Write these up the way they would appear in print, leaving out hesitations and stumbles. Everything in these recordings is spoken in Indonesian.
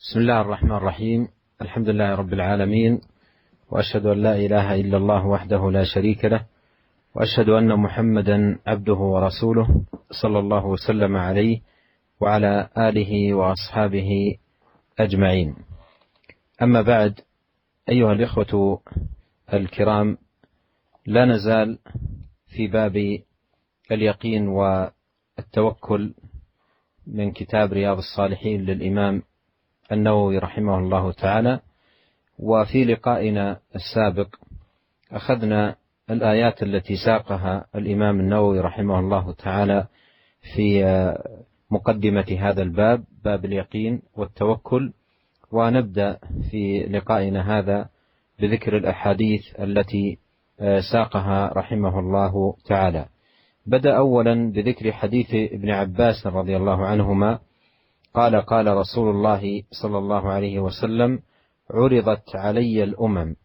بسم الله الرحمن الرحيم. الحمد لله رب العالمين، وأشهد أن لا إله إلا الله وحده لا شريك له، وأشهد أن محمدا عبده ورسوله صلى الله وسلم عليه وعلى آله وأصحابه أجمعين. أما بعد، أيها الإخوة الكرام، لا نزال في باب اليقين والتوكل من كتاب رياض الصالحين للإمام النووي رحمه الله تعالى. وفي لقائنا السابق أخذنا الآيات التي ساقها الإمام النووي رحمه الله تعالى في مقدمة هذا الباب، باب اليقين والتوكل، ونبدأ في لقائنا هذا بذكر الأحاديث التي ساقها رحمه الله تعالى. بدأ أولا بذكر حديث ابن عباس رضي الله عنهما قال: قال رسول الله صلى الله عليه وسلم: عرضت علي الأمم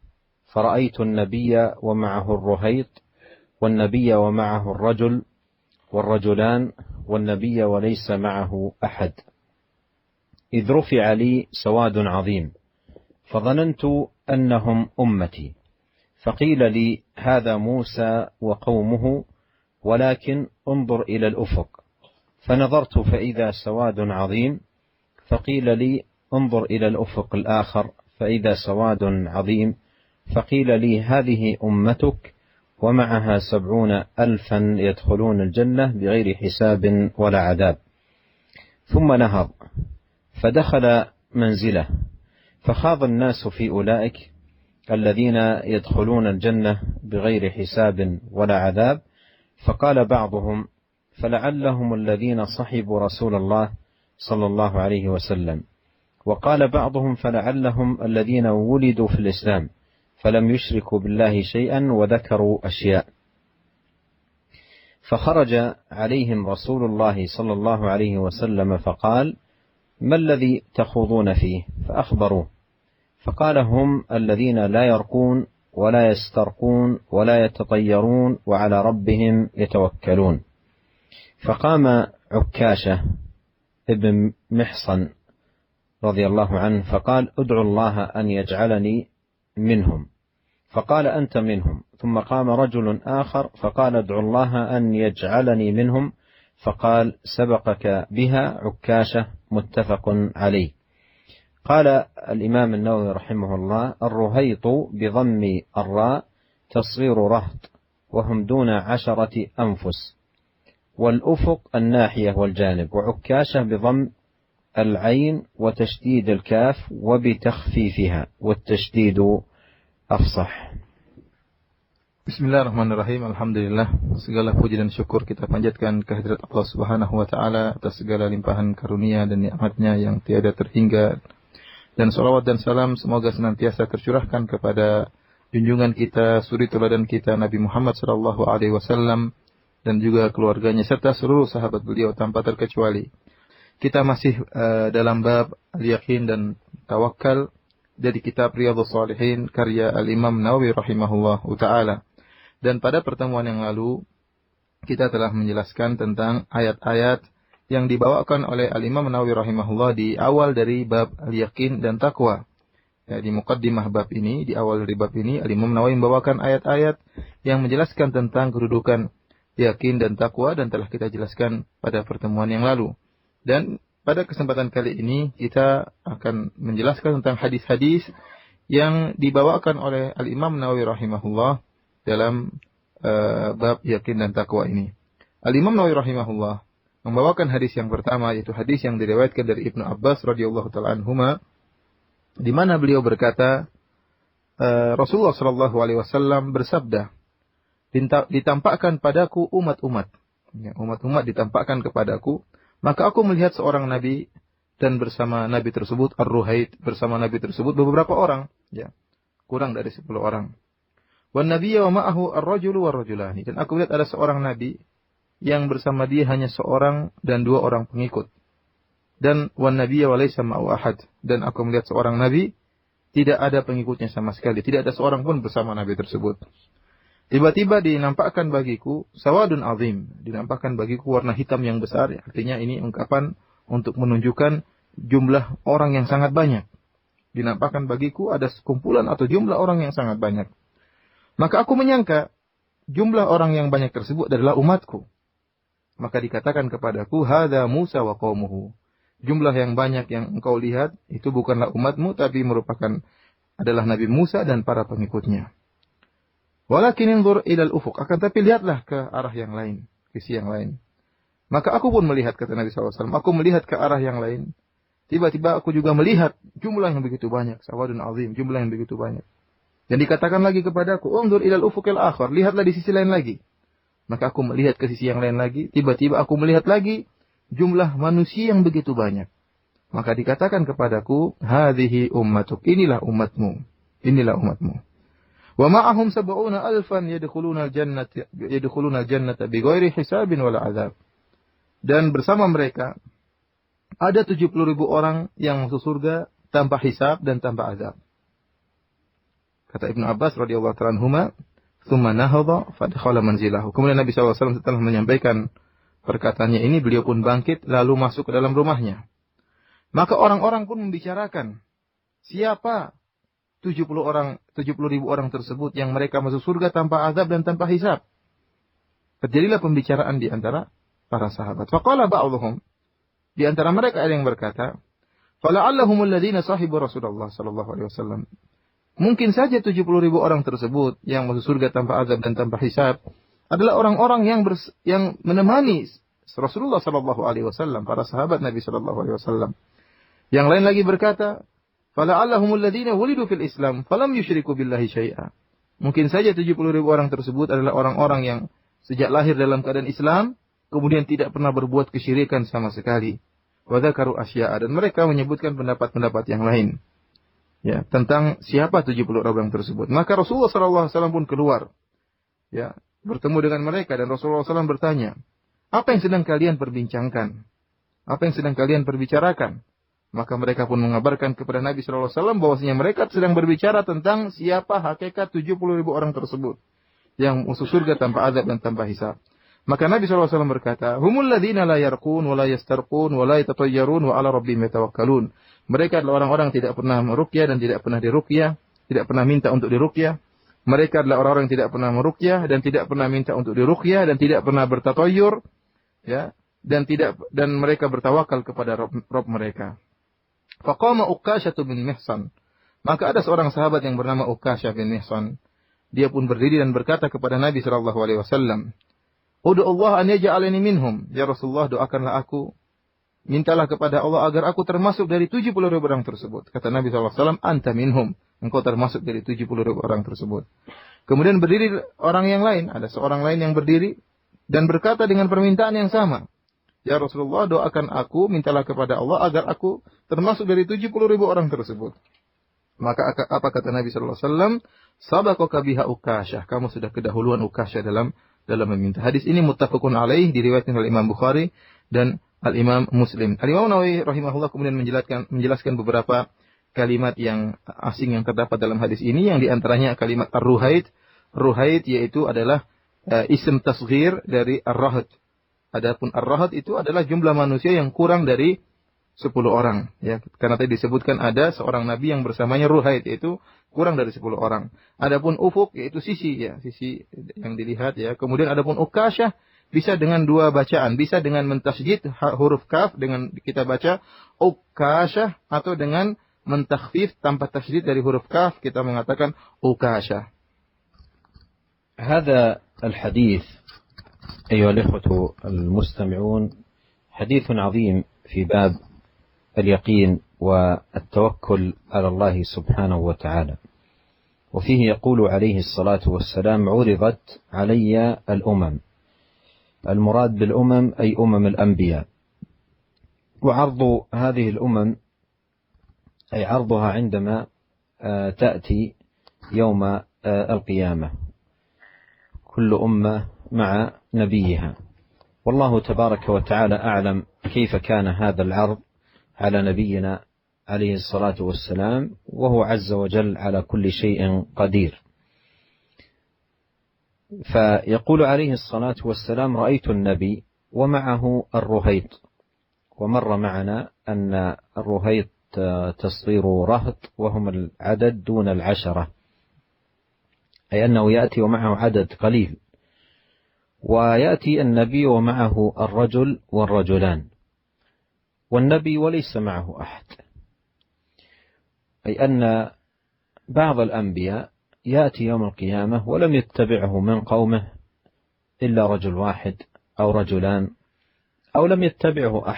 فرأيت النبي ومعه الرهيط، والنبي ومعه الرجل والرجلان، والنبي وليس معه أحد، إذ رفع لي سواد عظيم فظننت أنهم أمتي، فقيل لي: هذا موسى وقومه، ولكن انظر إلى الأفق، فنظرت فإذا سواد عظيم، فقيل لي: انظر إلى الأفق الآخر، فإذا سواد عظيم، فقيل لي: هذه أمتك ومعها 70,000 يدخلون الجنة بغير حساب ولا عذاب. ثم نهض فدخل منزله، فخاض الناس في أولئك الذين يدخلون الجنة بغير حساب ولا عذاب، فقال بعضهم: فلعلهم الذين صحبوا رسول الله صلى الله عليه وسلم. وقال بعضهم: فلعلهم الذين ولدوا في الإسلام فلم يشركوا بالله شيئا، وذكروا أشياء. فخرج عليهم رسول الله صلى الله عليه وسلم فقال: ما الذي تخوضون فيه؟ فأخبروه، فقال: هم الذين لا يرقون ولا يسترقون ولا يتطيرون وعلى ربهم يتوكلون. فقام عكاشة ابن محصن رضي الله عنه فقال: ادعو الله أن يجعلني منهم، فقال: أنت منهم. ثم قام رجل آخر فقال: ادعو الله أن يجعلني منهم، فقال: سبقك بها عكاشة. متفق عليه. قال الإمام النووي رحمه الله: الرهيط بضم الراء تصغير رهط، وهم دون 10 أنفس، والأفق الناحية والجانب، وعكاشة بضم العين وتشديد الكاف وبتخفيفها، والتشديد أفصح. Bismillahirrahmanirrahim. Alhamdulillah, segala puji dan syukur kita panjatkan kehadirat Allah Subhanahu wa taala atas segala limpahan karunia dan nikmat-Nya yang tiada terhingga. Dan salawat dan salam semoga senantiasa tercurahkan kepada junjungan kita, suri teladan kita, Nabi Muhammad sallallahu alaihi wasallam, dan juga keluarganya serta seluruh sahabat beliau tanpa terkecuali. Kita masih dalam bab al-yaqin dan tawakal dari kitab Riyadhus Shalihin karya al-Imam Nawawi rahimahullahu taala. Dan pada pertemuan yang lalu kita telah menjelaskan tentang ayat-ayat yang dibawakan oleh al-Imam Nawawi rahimahullah di awal dari bab al-yaqin dan taqwa. Ya, di muqaddimah bab ini, di awal dari bab ini, al-Imam Nawawi membawakan ayat-ayat yang menjelaskan tentang kedudukan yakin dan takwa, dan telah kita jelaskan pada pertemuan yang lalu. Dan pada kesempatan kali ini kita akan menjelaskan tentang hadis-hadis yang dibawakan oleh al-Imam Nawawi rahimahullah dalam bab yakin dan takwa ini. Al-Imam Nawawi rahimahullah membawakan hadis yang pertama, yaitu hadis yang diriwayatkan dari Ibnu Abbas radhiyallahu taala anhuma, di mana beliau berkata, Rasulullah sallallahu alaihi wasallam bersabda, ditampakkan padaku umat-umat. Ya, umat-umat ditampakkan kepadaku, maka aku melihat seorang nabi, dan bersama nabi tersebut ar-ruhait, bersama nabi tersebut beberapa orang, ya, kurang dari 10 orang. Wan nabiyya wa ma'ahu ar-rajulu war-rajulani, dan aku lihat ada seorang nabi yang bersama dia hanya seorang dan 2 orang pengikut. Dan wan nabiyya wa laysa ma'ahu ahad, dan aku melihat seorang nabi tidak ada pengikutnya sama sekali, tidak ada seorang pun bersama nabi tersebut. Tiba-tiba dinampakkan bagiku sawadun azim, dinampakkan bagiku warna hitam yang besar. Artinya ini ungkapan untuk menunjukkan jumlah orang yang sangat banyak. Dinampakkan bagiku ada sekumpulan atau jumlah orang yang sangat banyak. Maka aku menyangka jumlah orang yang banyak tersebut adalah umatku. Maka dikatakan kepadaku, hadza Musa wa qaumuhu. Jumlah yang banyak yang engkau lihat itu bukanlah umatmu, tapi adalah Nabi Musa dan para pengikutnya. Walakin inzur ilal ufuq. Akan tapi lihatlah ke arah yang lain, sisi yang lain. Maka aku pun melihat, kata Nabi SAW. Aku melihat ke arah yang lain. Tiba-tiba aku juga melihat jumlah yang begitu banyak. Sawadun azim, jumlah yang begitu banyak. Dan dikatakan lagi kepadaku, unzur ilal ufuqil akhar. Lihatlah di sisi lain lagi. Maka aku melihat ke sisi yang lain lagi. Tiba-tiba aku melihat lagi jumlah manusia yang begitu banyak. Maka dikatakan kepadaku, hadhihi ummatuk. Inilah umatmu. Inilah umatmu. Wa ma'ahum sab'una alfan yadkhuluna al-jannata bighairi hisabin wala azab. Dan bersama mereka ada 70.000 orang yang masuk surga tanpa hisab dan tanpa azab. Kata Ibnu Abbas radhiyallahu ta'ala anhuma, "Tsumma nahadha fadkhala manzilahu." Kemudian Nabi SAW setelah menyampaikan perkataannya ini, beliau pun bangkit lalu masuk ke dalam rumahnya. Maka orang-orang pun membicarakan, siapa 70.000 orang tersebut yang mereka masuk surga tanpa azab dan tanpa hisab. Terjadilah pembicaraan di antara para sahabat. Faqala ba'dhum, di antara mereka ada yang berkata, "Fala'allahumul ladzina sahibu Rasulullah sallallahu alaihi wasallam." Mungkin saja 70.000 orang tersebut yang masuk surga tanpa azab dan tanpa hisab adalah orang-orang yang menemani Rasulullah sallallahu alaihi wasallam, para sahabat Nabi sallallahu alaihi wasallam. Yang lain lagi berkata, "Fala'allahumul ladzina wulidu fil Islam falam yusyriku billahi syai'a." Mungkin saja 70.000 orang tersebut adalah orang-orang yang sejak lahir dalam keadaan Islam, kemudian tidak pernah berbuat kesyirikan sama sekali. Wa dzakaru asya'a, dan mereka menyebutkan pendapat-pendapat yang lain. Ya, tentang siapa 70 orang tersebut. Maka Rasulullah SAW pun keluar. Ya, bertemu dengan mereka dan Rasulullah SAW bertanya, apa yang sedang kalian perbincangkan? Apa yang sedang kalian perbicarakan? Maka mereka pun mengabarkan kepada Nabi SAW bahwasanya mereka sedang berbicara tentang siapa hakikat 70.000 orang tersebut yang masuk surga tanpa azab dan tanpa hisab. Maka Nabi SAW berkata, humul ladzina la yarqun wa la yastarqun wa la yatatayyarun wa ala rabbihim yatawakkalun. Mereka adalah orang-orang yang tidak pernah meruqyah dan tidak pernah diruqyah, tidak pernah minta untuk diruqyah. Mereka adalah orang-orang yang tidak pernah meruqyah dan tidak pernah minta untuk diruqyah dan tidak pernah bertatayyur, ya, dan mereka bertawakal kepada Rabb mereka. Faqama Uqasyah bin Mihsan. Maka ada seorang sahabat yang bernama Uqasyah bin Mihsan. Dia pun berdiri dan berkata kepada Nabi SAW, "Ud'u Allah an yaj'alani minhum." Ya Rasulullah, doakanlah aku. Mintalah kepada Allah agar aku termasuk dari 70.000 orang tersebut. Kata Nabi SAW, "Anta minhum." Engkau termasuk dari 70.000 orang tersebut. Kemudian berdiri orang yang lain. Ada seorang lain yang berdiri dan berkata dengan permintaan yang sama. Ya Rasulullah, doakan aku, mintalah kepada Allah agar aku termasuk dari 70.000 orang tersebut. Maka apa kata Nabi SAW? Sabaqaka biha Uqasyah. Kamu sudah kedahuluan Uqasyah dalam meminta. Hadis ini muttafaqun alaih, diriwayatkan oleh Imam Bukhari dan Al-Imam Muslim. Al-Imam Nawawi rahimahullah kemudian menjelaskan beberapa kalimat yang asing yang terdapat dalam hadis ini, yang diantaranya kalimat ar-ruhaid. Ruhaid yaitu adalah ism tasghir dari ar-rahd. Adapun ar-rahd itu adalah jumlah manusia yang kurang dari 10 orang. Ya, karena tadi disebutkan ada seorang nabi yang bersamanya ruhaid, yaitu kurang dari 10 orang. Adapun ufuk yaitu sisi, ya, sisi yang dilihat, ya. Kemudian adapun Uqasyah bisa dengan dua bacaan, bisa dengan mentasydid huruf kaf dengan kita baca Uqasyah, atau dengan mentakhfif tanpa tasydid dari huruf kaf kita mengatakan Uqasyah. هذا الحديث أيها الإخوة المستمعون حديث عظيم في باب اليقين والتوكل على الله سبحانه وتعالى. وفيه يقول عليه الصلاة والسلام: عرضت علي الأمم. المراد بالأمم أي أمم الأنبياء. وعرض هذه الأمم أي عرضها عندما تأتي يوم القيامة، كل أمة مع نبيها. والله تبارك وتعالى أعلم كيف كان هذا العرض على نبينا عليه الصلاة والسلام، وهو عز وجل على كل شيء قدير. فيقول عليه الصلاة والسلام: رأيت النبي ومعه الرهيط. ومر معنا أن الرهيط تصير رهط وهم العدد دون 10، أي أنه يأتي ومعه عدد قليل، ويأتي النبي ومعه الرجل والرجلان، والنبي وليس معه أحد، أي أن بعض الأنبياء يأتي يوم القيامة ولم يتبعه من قومه إلا رجل واحد أو رجلان، أو لم يتبعه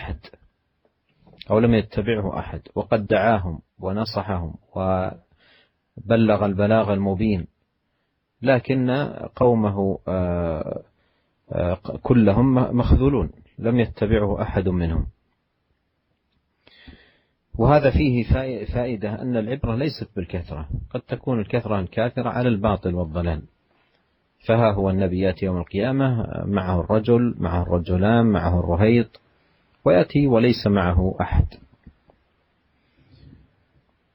أحد، وقد دعاهم ونصحهم وبلغ البلاغ المبين، لكن قومه كلهم مخذولون، لم يتبعه أحد منهم. وهذا فيه فائدة أن العبرة ليست بالكثرة، قد تكون الكثرة الكاثرة على الباطل والضلال. فها هو النبي يأتي يوم القيامة معه الرجل، معه الرجلان، معه الرهيط، ويأتي وليس معه أحد.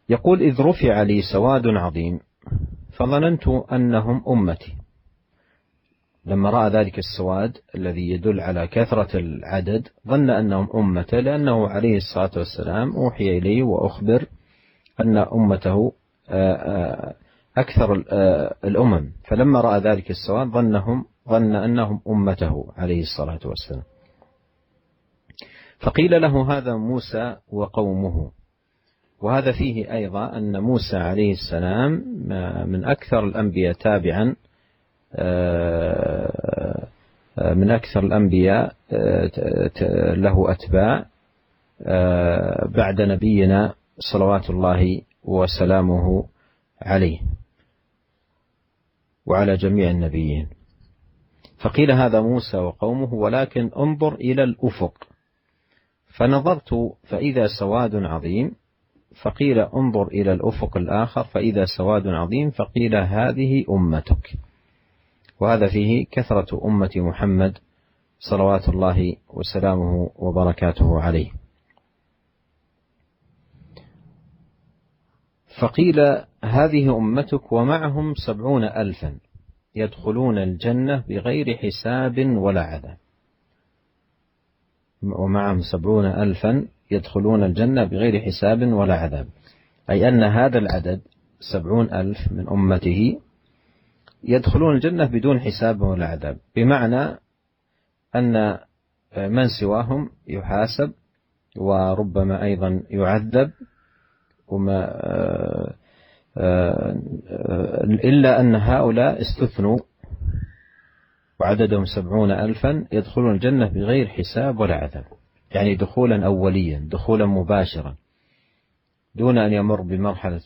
يقول: إذ رفع لي سواد عظيم فظننت أنهم أمتي. لما رأى ذلك السواد الذي يدل على كثرة العدد ظن أنهم أمته، لأنه عليه الصلاة والسلام أوحي إليه وأخبر أن أمته أكثر الأمم، فلما رأى ذلك السواد ظن أنهم أمته عليه الصلاة والسلام. فقيل له: هذا موسى وقومه. وهذا فيه أيضا أن موسى عليه السلام من أكثر الأنبياء تابعا، من أكثر الأنبياء له أتباع بعد نبينا صلوات الله وسلامه عليه وعلى جميع النبيين. فقيل: هذا موسى وقومه، ولكن انظر إلى الأفق. فنظرت فإذا سواد عظيم، فقيل: انظر إلى الأفق الآخر فإذا سواد عظيم، فقيل: هذه أمتك. وهذا فيه كثرة أمة محمد صلوات الله وسلامه وبركاته عليه. فقيل: هذه أمتك ومعهم 70,000 يدخلون الجنة بغير حساب ولا عذاب. ومعهم 70,000 يدخلون الجنة بغير حساب ولا عذاب، أي أن هذا العدد 70,000 من أمته يدخلون الجنة بدون حساب ولا عذاب، بمعنى أن من سواهم يحاسب وربما أيضا يعذب، إلا أن هؤلاء استثنوا وعددهم 70,000 يدخلون الجنة بغير حساب ولا عذاب، يعني دخولا أوليا، دخولا مباشرا، دون أن يمر بمرحلة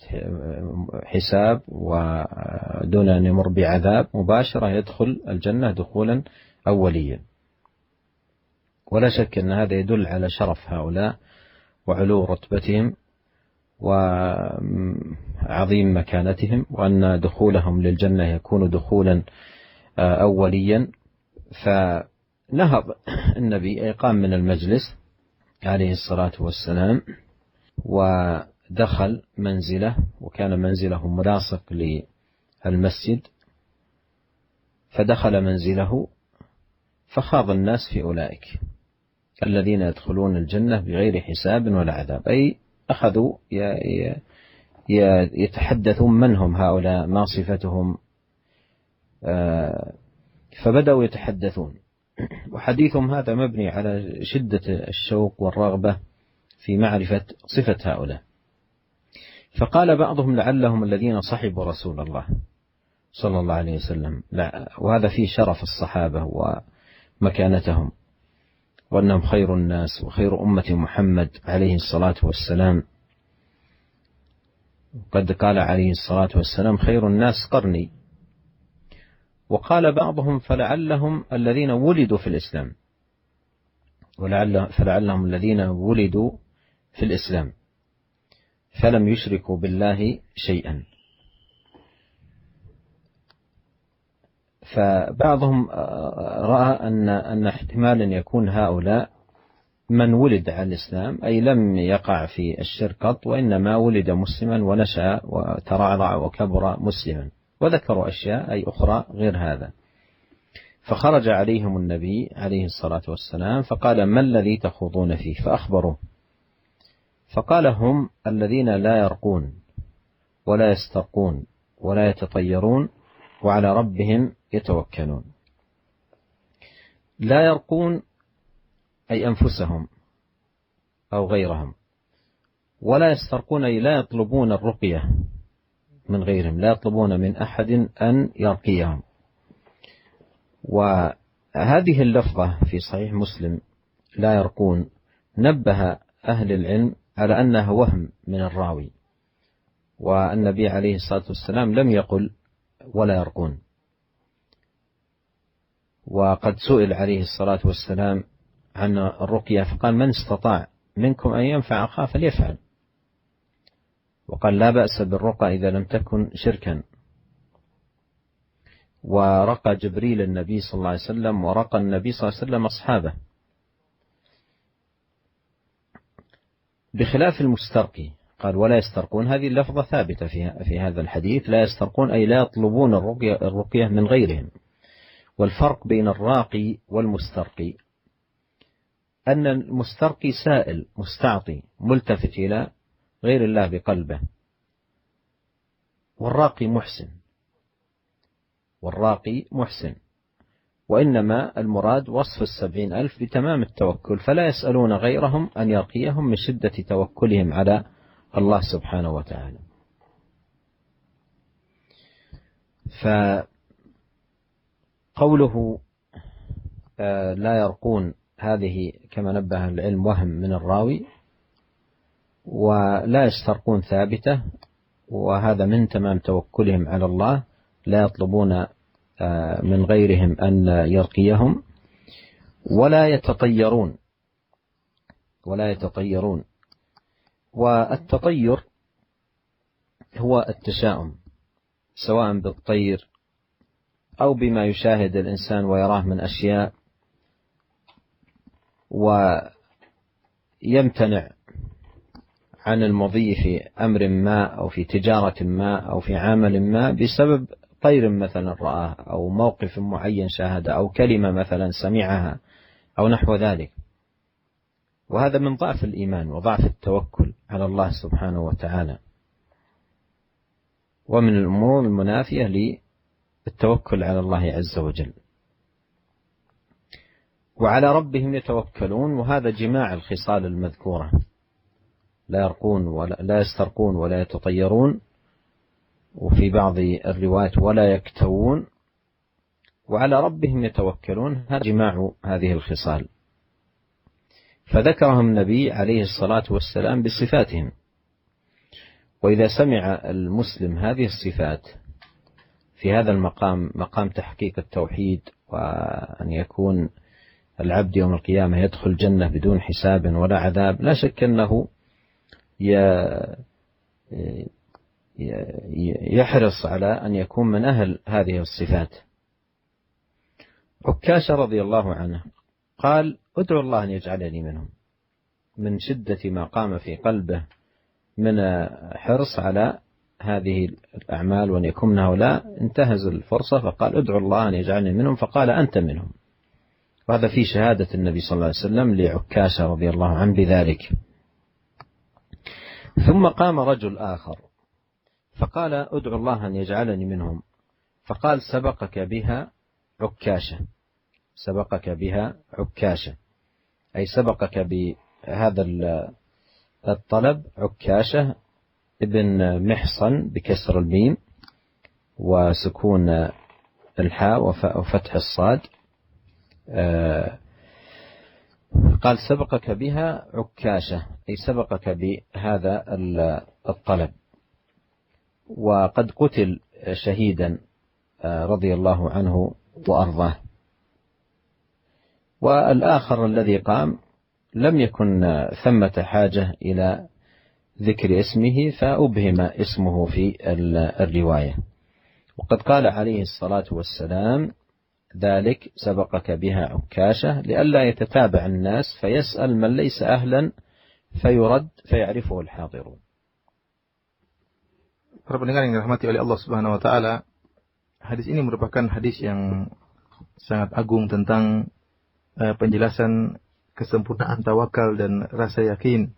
حساب ودون أن يمر بعذاب، مباشرة يدخل الجنة دخولا أوليا. ولا شك أن هذا يدل على شرف هؤلاء وعلو رتبتهم وعظيم مكانتهم، وأن دخولهم للجنة يكون دخولا أوليا. فنهض النبي، قام من المجلس عليه الصلاة والسلام ودخل منزله، وكان منزله ملاصق للمسجد، فدخل منزله فخاض الناس في أولئك الذين يدخلون الجنة بغير حساب ولا عذاب، أي أخذوا يتحدثون من هم هؤلاء، ما صفتهم، فبدأوا يتحدثون، وحديثهم هذا مبني على شدة الشوق والرغبة في معرفة صفة هؤلاء. فقال بعضهم: لعلهم الذين صحبوا رسول الله صلى الله عليه وسلم. وهذا فيه شرف الصحابة ومكانتهم، وأنهم خير الناس وخير أمة محمد عليه الصلاة والسلام. قد قال عليه الصلاة والسلام: خير الناس قرني. وقال بعضهم: فلعلهم الذين ولدوا في الإسلام، فلعلهم الذين ولدوا في الإسلام فلم يشركوا بالله شيئا. فبعضهم رأى أن احتمال أن يكون هؤلاء من ولد على الإسلام، أي لم يقع في الشرك قط، وإنما ولد مسلما ونشأ وترعرع وكبر مسلما، وذكروا أشياء أي أخرى غير هذا. فخرج عليهم النبي عليه الصلاة والسلام فقال: ما الذي تخوضون فيه؟ فأخبروه، فقال هم الذين لا يرقون ولا يسترقون ولا يتطيرون وعلى ربهم يتوكلون. لا يرقون أي أنفسهم أو غيرهم، ولا يسترقون أي لا يطلبون الرقية من غيرهم، لا يطلبون من أحد أن يرقيهم. وهذه اللفظة في صحيح مسلم لا يرقون نبه أهل العلم على أنها وهم من الراوي، والنبي عليه الصلاة والسلام لم يقل ولا يرقون. وقد سئل عليه الصلاة والسلام عن الرقية فقال من استطاع منكم أن ينفع أخاه فليفعل، وقال لا بأس بالرقى إذا لم تكن شركا. ورقى جبريل النبي صلى الله عليه وسلم، ورقى النبي صلى الله عليه وسلم أصحابه، بخلاف المسترقي. قال ولا يسترقون، هذه اللفظة ثابتة في هذا الحديث، لا يسترقون أي لا يطلبون الرقية من غيرهم. والفرق بين الراقي والمسترقي أن المسترقي سائل مستعطي ملتفت إلى غير الله بقلبه، والراقي محسن، وإنما المراد وصف 70,000 بتمام التوكل، فلا يسألون غيرهم أن يرقيهم من شدة توكلهم على الله سبحانه وتعالى. فقوله لا يرقون هذه كما نبه العلم وهم من الراوي، ولا يسترقون ثابتة، وهذا من تمام توكلهم على الله، لا يطلبون من غيرهم أن يرقيهم. ولا يتطيرون، والتطير هو التشاؤم، سواء بالطير أو بما يشاهد الإنسان ويراه من أشياء، ويمتنع عن المضي في أمر ما أو في تجارة ما أو في عمل ما بسبب طير مثلا رآه، أو موقف معين شاهده، أو كلمة مثلا سمعها، أو نحو ذلك. وهذا من ضعف الإيمان وضعف التوكل على الله سبحانه وتعالى، ومن الأمور المنافية للتوكل على الله عز وجل. وعلى ربهم يتوكلون، وهذا جماع الخصال المذكورة، لا يرقون ولا يسترقون ولا يتطيرون، وفي بعض الروايات ولا يكتوون، وعلى ربهم يتوكلون، هذا جماع هذه الخصال. فذكرهم النبي عليه الصلاة والسلام بصفاتهم. وإذا سمع المسلم هذه الصفات في هذا المقام، مقام تحقيق التوحيد، وأن يكون العبد يوم القيامة يدخل الجنة بدون حساب ولا عذاب، لا شك أنه يحرص على أن يكون من أهل هذه الصفات. عكاشة رضي الله عنه قال ادعو الله أن يجعلني منهم، من شدة ما قام في قلبه من حرص على هذه الأعمال وأن يكون من هؤلاء، انتهز الفرصة فقال ادعو الله أن يجعلني منهم، فقال أنت منهم. وهذا في شهادة النبي صلى الله عليه وسلم لعكاشة رضي الله عنه بذلك. ثم قام رجل آخر فقال ادعو الله أن يجعلني منهم، فقال سبقك بها عكاشة، أي سبقك بهذا الطلب عكاشة ابن محصن بكسر الميم وسكون الحاء وفتح الصاد. قال سبقك بها عكاشة، أي سبقك بهذا الطلب، وقد قتل شهيدا رضي الله عنه وأرضاه. والآخر الذي قام لم يكن ثمة حاجة إلى ذكر اسمه، فأبهم اسمه في الرواية. وقد قال عليه الصلاة والسلام ذلك سبقك بها عكاشة لئلا يتتابع الناس فيسأل من ليس أهلا فيرد فيعرفه الحاضرون. Para pendengar yang dirahmati oleh Allah Subhanahu wa taala, hadis ini merupakan hadis yang sangat agung tentang penjelasan kesempurnaan tawakal dan rasa yakin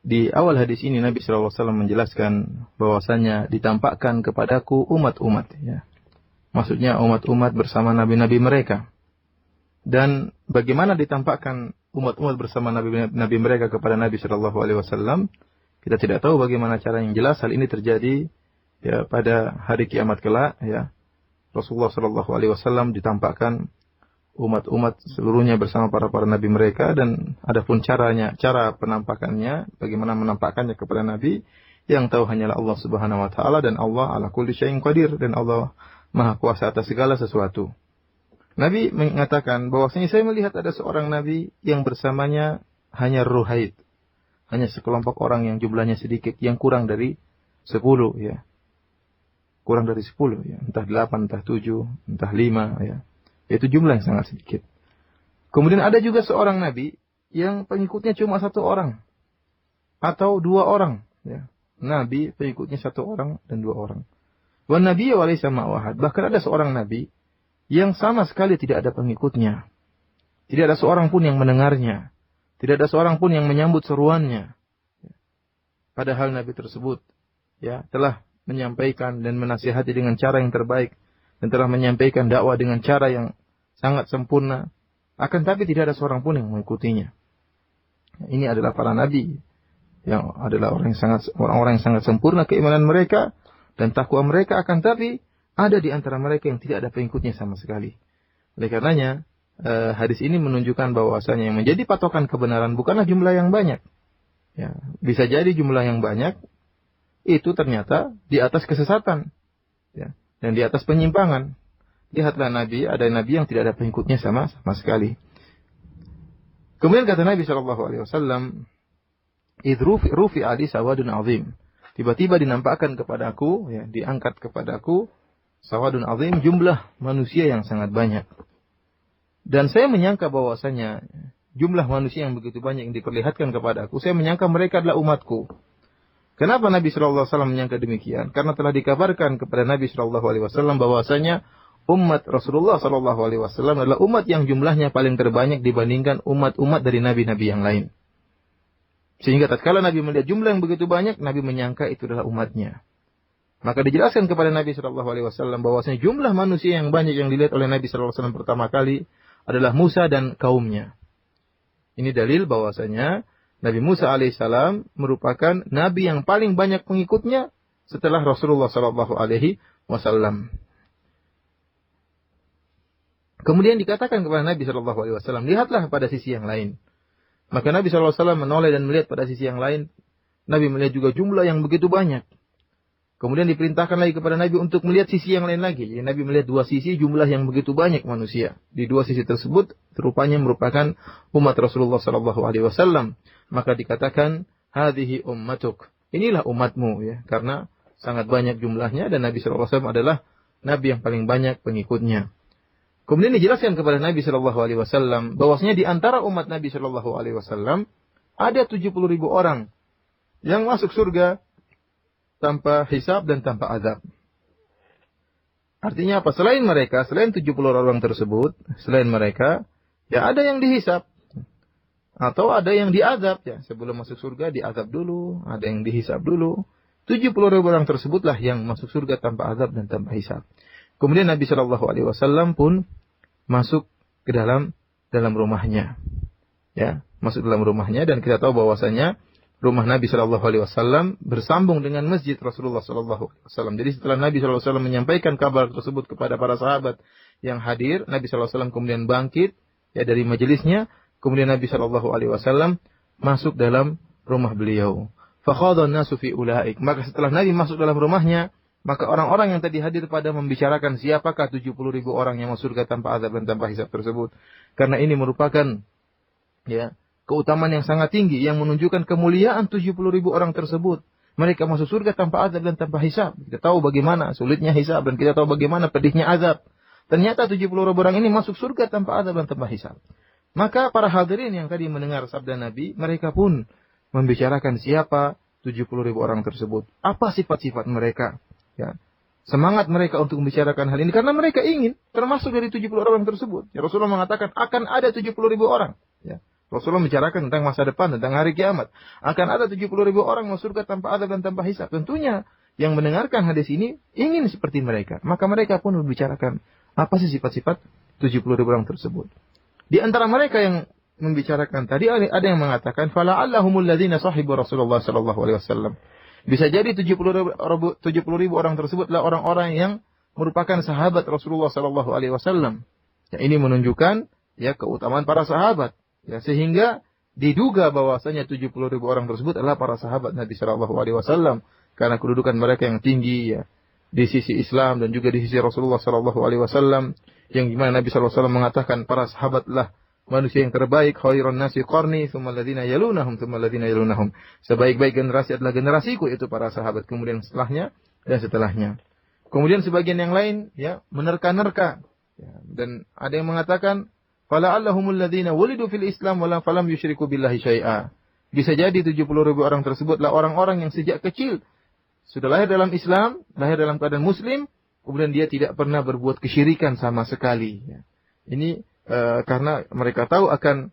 Di awal hadis ini Nabi SAW menjelaskan bahwasanya ditampakkan kepadaku umat-umat. Ya. Maksudnya umat-umat bersama nabi-nabi mereka. Dan bagaimana ditampakkan umat-umat bersama nabi mereka kepada Nabi SAW, kita tidak tahu bagaimana cara yang jelas. Hal ini terjadi ya pada hari kiamat kelak. Ya. Rasulullah SAW ditampakkan umat-umat seluruhnya bersama para nabi mereka, dan adapun cara penampakannya, bagaimana menampakkannya kepada nabi, yang tahu hanyalah Allah Subhanahu wa taala, dan Allah ala kulli syai'in qadir, dan Allah Maha kuasa atas segala sesuatu. Nabi mengatakan bahwasanya saya melihat ada seorang nabi yang bersamanya hanya ruhaid, hanya sekelompok orang yang jumlahnya sedikit, yang kurang dari 10 ya. Kurang dari 10 ya, entah 8, entah 7, entah 5 ya. Itu jumlah yang sangat sedikit. Kemudian ada juga seorang nabi yang pengikutnya cuma 1 orang atau 2 orang. Ya. Nabi pengikutnya 1 orang dan 2 orang. Wan nabiyyu walaysa ma'ahad. Bahkan ada seorang nabi yang sama sekali tidak ada pengikutnya. Tidak ada seorang pun yang mendengarnya. Tidak ada seorang pun yang menyambut seruannya. Padahal nabi tersebut ya telah menyampaikan dan menasihati dengan cara yang terbaik, dan telah menyampaikan dakwah dengan cara yang sangat sempurna, akan tapi tidak ada seorang pun yang mengikutinya. Ini adalah para nabi yang adalah orang-orang yang sangat sempurna keimanan mereka dan takwa mereka, akan tapi ada di antara mereka yang tidak ada pengikutnya sama sekali. Oleh karenanya hadis ini menunjukkan bahwasanya yang menjadi patokan kebenaran bukanlah jumlah yang banyak. Ya, bisa jadi jumlah yang banyak itu ternyata di atas kesesatan. Ya. Dan di atas penyimpangan. Lihatlah Nabi, ada Nabi yang tidak ada pengikutnya sama sekali. Kemudian kata Nabi SAW, Rufi ali sawadun azim. Tiba-tiba dinampakkan kepadaku, ya, diangkat kepadaku, sawadun azim, jumlah manusia yang sangat banyak. Dan saya menyangka bahwasanya jumlah manusia yang begitu banyak yang diperlihatkan kepadaku, saya menyangka mereka adalah umatku. Kenapa Nabi SAW menyangka demikian? Karena telah dikabarkan kepada Nabi SAW bahwasanya umat Rasulullah SAW adalah umat yang jumlahnya paling terbanyak dibandingkan umat-umat dari nabi-nabi yang lain. Sehingga tatkala Nabi melihat jumlah yang begitu banyak, Nabi menyangka itu adalah umatnya. Maka dijelaskan kepada Nabi SAW bahwasanya jumlah manusia yang banyak yang dilihat oleh Nabi SAW pertama kali adalah Musa dan kaumnya. Ini dalil bahwasanya Nabi Musa alaihissalam merupakan nabi yang paling banyak pengikutnya setelah Rasulullah sallallahu alaihi wasallam. Kemudian dikatakan kepada Nabi sallallahu alaihi wasallam, lihatlah pada sisi yang lain. Maka Nabi sallallahu alaihi wasallam menoleh dan melihat pada sisi yang lain. Nabi melihat juga jumlah yang begitu banyak. Kemudian diperintahkan lagi kepada Nabi untuk melihat sisi yang lain lagi. Jadi Nabi melihat 2 sisi jumlah yang begitu banyak manusia. Di 2 sisi tersebut rupanya merupakan umat Rasulullah sallallahu alaihi wasallam. Maka dikatakan hadhihi ummatuk. Inilah umatmu ya, karena sangat banyak jumlahnya dan Nabi sallallahu alaihi wasallam adalah nabi yang paling banyak pengikutnya. Kemudian dijelaskan kepada Nabi sallallahu alaihi wasallam bahwasanya di antara umat Nabi sallallahu alaihi wasallam ada 70.000 orang yang masuk surga tanpa hisab dan tanpa azab. Artinya apa? Selain mereka, selain 70 orang tersebut, selain mereka, ya ada yang dihisab. Atau ada yang diazab. Ya, sebelum masuk surga diazab dulu, ada yang dihisab dulu. 70.000 orang tersebutlah yang masuk surga tanpa azab dan tanpa hisab. Kemudian Nabi SAW pun masuk ke dalam rumahnya. Ya, masuk dalam rumahnya, dan kita tahu bahwasanya rumah Nabi SAW bersambung dengan masjid Rasulullah SAW. Jadi setelah Nabi SAW menyampaikan kabar tersebut kepada para sahabat yang hadir, Nabi SAW kemudian bangkit ya dari majelisnya. Kemudian Nabi SAW masuk dalam rumah beliau. Fakhadhan nasu fi ulaik. Maka setelah Nabi masuk dalam rumahnya, maka orang-orang yang tadi hadir pada membicarakan siapakah 70.000 orang yang masuk surga tanpa azab dan tanpa hisab tersebut. Karena ini merupakan ya keutamaan yang sangat tinggi yang menunjukkan kemuliaan 70.000 orang tersebut. Mereka masuk surga tanpa azab dan tanpa hisab. Kita tahu bagaimana sulitnya hisab dan kita tahu bagaimana pedihnya azab. Ternyata 70.000 orang ini masuk surga tanpa azab dan tanpa hisab. Maka para hadirin yang tadi mendengar sabda Nabi, mereka pun membicarakan siapa 70.000 orang tersebut. Apa sifat-sifat mereka? Ya. Semangat mereka untuk membicarakan hal ini karena mereka ingin termasuk dari 70 orang tersebut. Ya, Rasulullah mengatakan akan ada 70.000 orang. Ya. Rasulullah membicarakan tentang masa depan, tentang hari kiamat. Akan ada 70.000 orang masuk surga tanpa adab dan tanpa hisab. Tentunya yang mendengarkan hadis ini ingin seperti mereka. Maka mereka pun membicarakan apa sih sifat-sifat 70.000 orang tersebut. Di antara mereka yang membicarakan tadi ada yang mengatakan fala'allahumul ladzina sahibu Rasulullah sallallahu alaihi wasallam. Bisa jadi 70.000 orang tersebutlah orang-orang yang merupakan sahabat Rasulullah sallallahu alaihi wasallam. Ya, ini menunjukkan ya keutamaan para sahabat. Ya, sehingga diduga bahwasanya 70.000 orang tersebut adalah para sahabat Nabi sallallahu alaihi wasallam karena kedudukan mereka yang tinggi ya di sisi Islam dan juga di sisi Rasulullah sallallahu alaihi wasallam, yang dimana Nabi sallallahu alaihi wasallam mengatakan para sahabatlah manusia yang terbaik, khairun nasi qarni, tsumma alladziina yalunahum, tsumma alladziina yalunahum. Sebaik-baik generasi adalah generasiku, itu para sahabat, kemudian setelahnya dan setelahnya. Kemudian sebagian yang lain ya menerka-nerka ya, dan ada yang mengatakan fala'allahumul ladziina wulidu fil Islam wa falam yusyriku billahi syai'a. Bisa jadi 70.000 orang tersebutlah orang-orang yang sejak kecil sudah lahir dalam Islam, lahir dalam keadaan muslim, kemudian dia tidak pernah berbuat kesyirikan sama sekali ya. Ini karena mereka tahu akan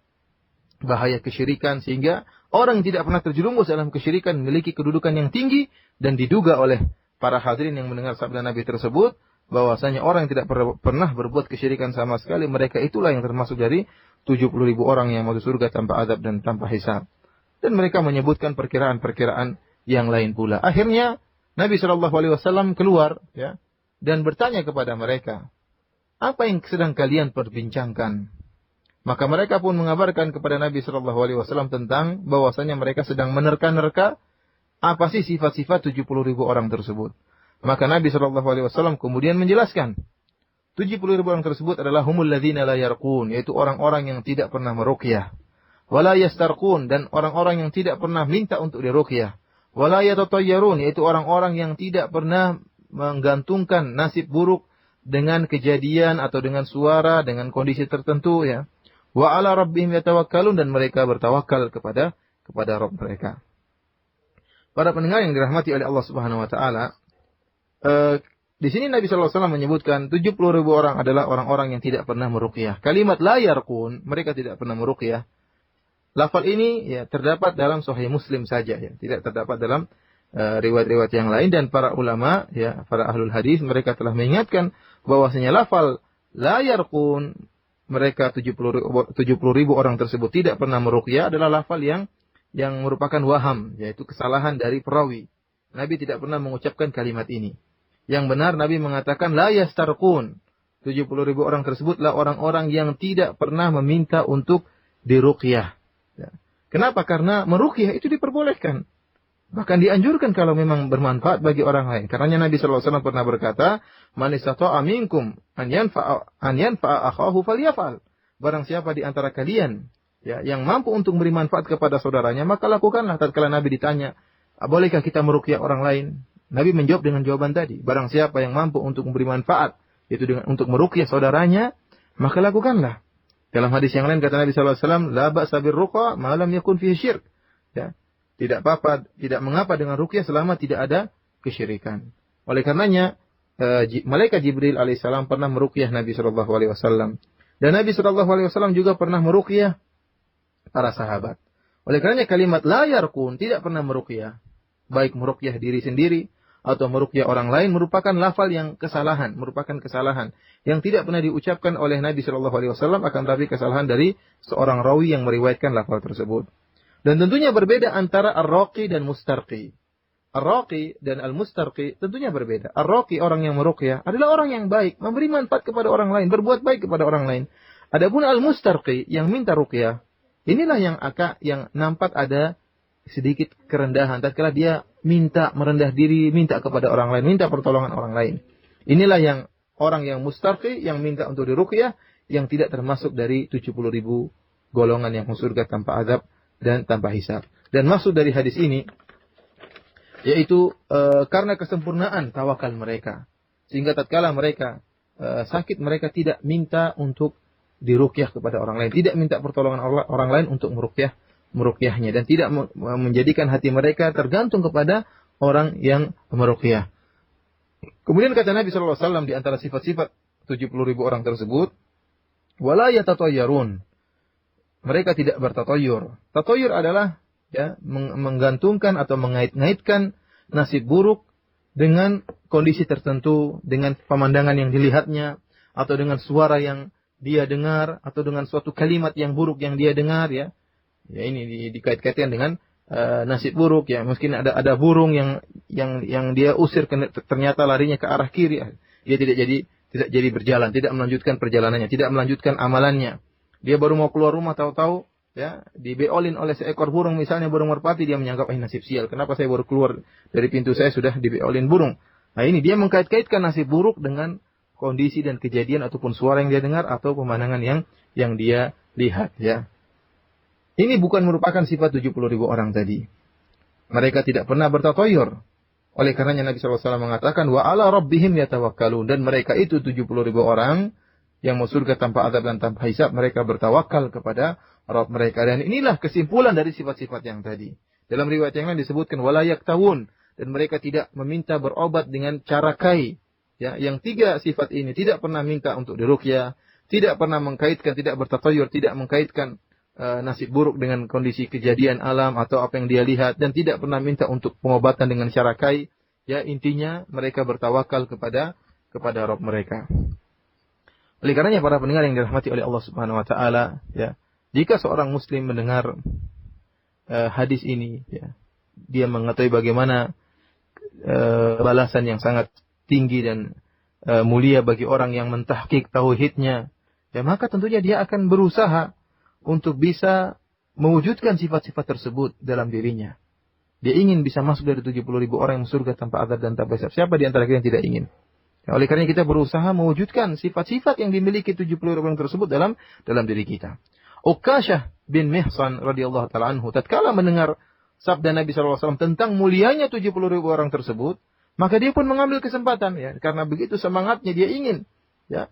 bahaya kesyirikan, sehingga orang yang tidak pernah terjerumus dalam kesyirikan memiliki kedudukan yang tinggi, dan diduga oleh para hadirin yang mendengar sabda Nabi tersebut bahwasanya orang yang tidak pernah berbuat kesyirikan sama sekali, mereka itulah yang termasuk dari 70.000 orang yang masuk surga tanpa adab dan tanpa hisab. Dan mereka menyebutkan perkiraan-perkiraan yang lain pula. Akhirnya Nabi SAW keluar ya dan bertanya kepada mereka, apa yang sedang kalian perbincangkan? Maka mereka pun mengabarkan kepada Nabi SAW tentang bahwasanya mereka sedang menerka-nerka apa sih sifat-sifat 70.000 orang tersebut. Maka Nabi SAW kemudian menjelaskan 70.000 orang tersebut adalah humul ladzina la yarqun, yaitu orang-orang yang tidak pernah meruqyah, wala yastarqun, dan orang-orang yang tidak pernah minta untuk diruqyah, wala yatatayyarun, yaitu orang-orang yang tidak pernah menggantungkan nasib buruk dengan kejadian atau dengan suara, dengan kondisi tertentu ya. Wa ala rabbihim yatawakkalun, dan mereka bertawakal kepada Rabb mereka. Para pendengar yang dirahmati oleh Allah Subhanahu wa taala, di sini Nabi sallallahu alaihi wasallam menyebutkan 70.000 orang adalah orang-orang yang tidak pernah meruqyah. Kalimat la yarqun, mereka tidak pernah meruqyah. Lafal ini ya terdapat dalam Sahih Muslim saja ya, tidak terdapat dalam riwayat-riwayat yang lain, dan para ulama ya, para ahlul hadis mereka telah mengingatkan bahwasanya lafal la yarqun, mereka 70.000 orang tersebut tidak pernah meruqyah adalah lafal yang merupakan waham, yaitu kesalahan dari perawi. Nabi tidak pernah mengucapkan kalimat ini. Yang benar Nabi mengatakan la yastarqun. 70.000 orang tersebutlah orang-orang yang tidak pernah meminta untuk diruqyah. Ya. Kenapa? Karena meruqyah itu diperbolehkan. Bahkan dianjurkan kalau memang bermanfaat bagi orang lain. Karena Nabi sallallahu alaihi wasallam pernah berkata, "Man istata'a minkum an yanfa'a akhahu falyaf'al." Barang siapa di antara kalian ya yang mampu untuk memberi manfaat kepada saudaranya, maka lakukanlah. Tatkala Nabi ditanya, "Bolehkah kita meruqyah orang lain?" Nabi menjawab dengan jawaban tadi, barang siapa yang mampu untuk memberi manfaat, yaitu dengan untuk meruqyah saudaranya, maka lakukanlah. Dalam hadis yang lain kata Nabi sallallahu alaihi wasallam, "La ba'sa birruqa ma lam yakun fihi syirk." Ya. Tidak apa-apa, tidak mengapa dengan ruqyah selama tidak ada kesyirikan. Oleh karenanya, malaikat Jibril alaihissalam pernah meruqyah Nabi sallallahu alaihi wasallam, dan Nabi sallallahu alaihi wasallam juga pernah meruqyah para sahabat. Oleh karenanya kalimat la yarqun, tidak pernah meruqyah, baik meruqyah diri sendiri atau meruqyah orang lain, merupakan lafal yang kesalahan, merupakan kesalahan yang tidak pernah diucapkan oleh Nabi sallallahu alaihi wasallam, akan tapi kesalahan dari seorang rawi yang meriwayatkan lafal tersebut. Dan tentunya berbeda antara ar-raqi dan mustarqi. Ar-raqi dan al-mustarqi tentunya berbeda. Ar-raqi, orang yang meruqyah, adalah orang yang baik, memberi manfaat kepada orang lain, berbuat baik kepada orang lain. Adapun al-mustarqi, yang minta ruqyah, inilah yang nampak ada sedikit kerendahan. Tatkala dia minta merendah diri, minta kepada orang lain, minta pertolongan orang lain. Inilah yang orang yang mustarqi, yang minta untuk diruqyah, yang tidak termasuk dari 70.000 golongan yang masuk surga tanpa azab dan tanpa hisab. Dan maksud dari hadis ini yaitu karena kesempurnaan tawakal mereka, sehingga tatkala mereka sakit, mereka tidak minta untuk diruqyah kepada orang lain, tidak minta pertolongan orang lain untuk meruqyahnya, dan tidak menjadikan hati mereka tergantung kepada orang yang meruqyah. Kemudian kata Nabi sallallahu alaihi wasallam di antara sifat-sifat 70.000 orang tersebut, wala yatatayyarun. mereka tidak bertatoyur. Tatoyur adalah ya menggantungkan atau mengait-ngaitkan nasib buruk dengan kondisi tertentu, dengan pemandangan yang dilihatnya, atau dengan suara yang dia dengar, atau dengan suatu kalimat yang buruk yang dia dengar, ya. Ya ini dikait-kaitkan dengan nasib buruk, ya. Mungkin ada burung yang dia usir, ternyata larinya ke arah kiri, dia tidak jadi berjalan, tidak melanjutkan perjalanannya, tidak melanjutkan amalannya. Dia baru mau keluar rumah, tahu-tahu ya dibeolin oleh seekor burung, misalnya burung merpati, dia menganggap nasib sial, kenapa saya baru keluar dari pintu saya sudah dibeolin burung. Nah ini dia mengkait-kaitkan nasib buruk dengan kondisi dan kejadian ataupun suara yang dia dengar atau pemandangan yang dia lihat, ya. Ini bukan merupakan sifat 70.000 orang tadi. Mereka tidak pernah bertatoyur. Oleh karenanya Nabi SAW mengatakan wa ala rabbihim yatawakkalun, dan mereka itu 70.000 orang yang mau surga tanpa azab dan tanpa hisab, mereka bertawakal kepada Rabb mereka. Dan inilah kesimpulan dari sifat-sifat yang tadi. Dalam riwayat yang lain disebutkan wala yaktawun, dan mereka tidak meminta berobat dengan cara kai. Ya, yang 3 sifat ini tidak pernah minta untuk diruqyah, tidak pernah mengkaitkan, tidak bertatayur, tidak mengkaitkan nasib buruk dengan kondisi kejadian alam atau apa yang dia lihat, dan tidak pernah minta untuk pengobatan dengan cara kai. Ya, intinya mereka bertawakal kepada Rabb mereka. Oleh karenanya para pendengar yang dirahmati oleh Allah Subhanahu wa taala, ya, jika seorang muslim mendengar hadis ini, ya, dia mengetahui bagaimana balasan yang sangat tinggi dan mulia bagi orang yang mentahqiq tauhidnya, ya, maka tentunya dia akan berusaha untuk bisa mewujudkan sifat-sifat tersebut dalam dirinya. Dia ingin bisa masuk dari 70.000 orang yang surga tanpa azab dan tanpa hisab. Siapa di antara kita yang tidak ingin? Ya, oleh karena kita berusaha mewujudkan sifat-sifat yang dimiliki 70.000 orang tersebut dalam diri kita. Uqashah bin Mihsan radhiyallahu taala anhu tatkala mendengar sabda Nabi SAW tentang mulianya 70.000 orang tersebut, maka dia pun mengambil kesempatan, ya, karena begitu semangatnya dia ingin, ya,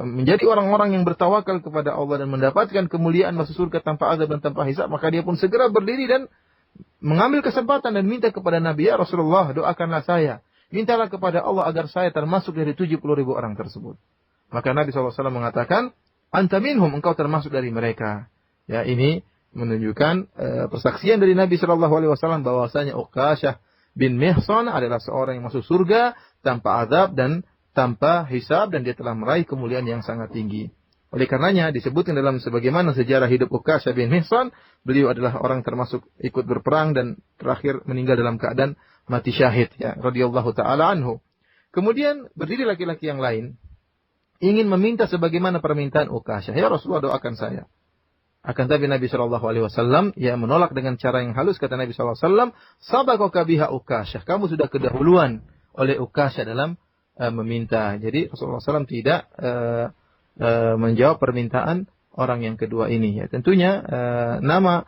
menjadi orang-orang yang bertawakal kepada Allah dan mendapatkan kemuliaan masuk surga tanpa azab dan tanpa hisab, maka dia pun segera berdiri dan mengambil kesempatan dan minta kepada Nabi, ya Rasulullah, doakanlah saya. Mintalah kepada Allah agar saya termasuk dari 70.000 orang tersebut. Maka Nabi SAW mengatakan, anta minhum, engkau termasuk dari mereka. Ya, ini menunjukkan persaksian dari Nabi SAW bahwasanya Uqashah bin Mihsan adalah seorang yang masuk surga tanpa azab dan tanpa hisab, dan dia telah meraih kemuliaan yang sangat tinggi. Oleh karenanya disebutkan dalam sebagaimana sejarah hidup Uqashah bin Mihsan, beliau adalah orang termasuk ikut berperang dan terakhir meninggal dalam keadaan mati syahid, ya, radhiyallahu taala anhu. Kemudian berdiri laki-laki yang lain ingin meminta sebagaimana permintaan Uqashah, ya Rasulullah, doakan saya. Akan tapi Nabi SAW ya menolak dengan cara yang halus. Kata Nabi SAW, sabaqaka biha Uqashah, kamu sudah kedahuluan oleh Uqashah dalam meminta. Jadi Rasulullah SAW tidak menjawab permintaan orang yang kedua ini, ya. Tentunya nama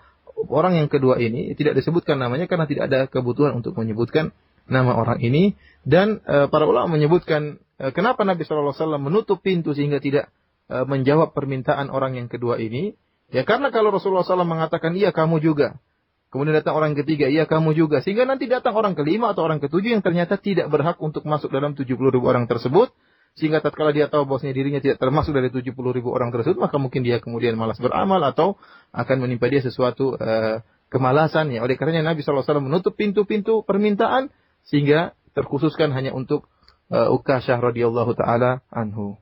orang yang kedua ini tidak disebutkan namanya karena tidak ada kebutuhan untuk menyebutkan nama orang ini. Dan para ulama menyebutkan kenapa Nabi SAW menutup pintu sehingga tidak menjawab permintaan orang yang kedua ini. Ya karena kalau Rasulullah SAW mengatakan iya kamu juga, kemudian datang orang ketiga, iya kamu juga, sehingga nanti datang orang kelima atau orang ketujuh yang ternyata tidak berhak untuk masuk dalam 70.000 orang tersebut. Sehingga tatkala dia tahu bahwasanya dirinya tidak termasuk dari 70.000 orang tersebut, maka mungkin dia kemudian malas beramal atau akan menimpa dia sesuatu kemalasan, ya. Oleh karenanya Nabi SAW menutup pintu-pintu permintaan sehingga terkhususkan hanya untuk Uqashah radhiyallahu taala anhu.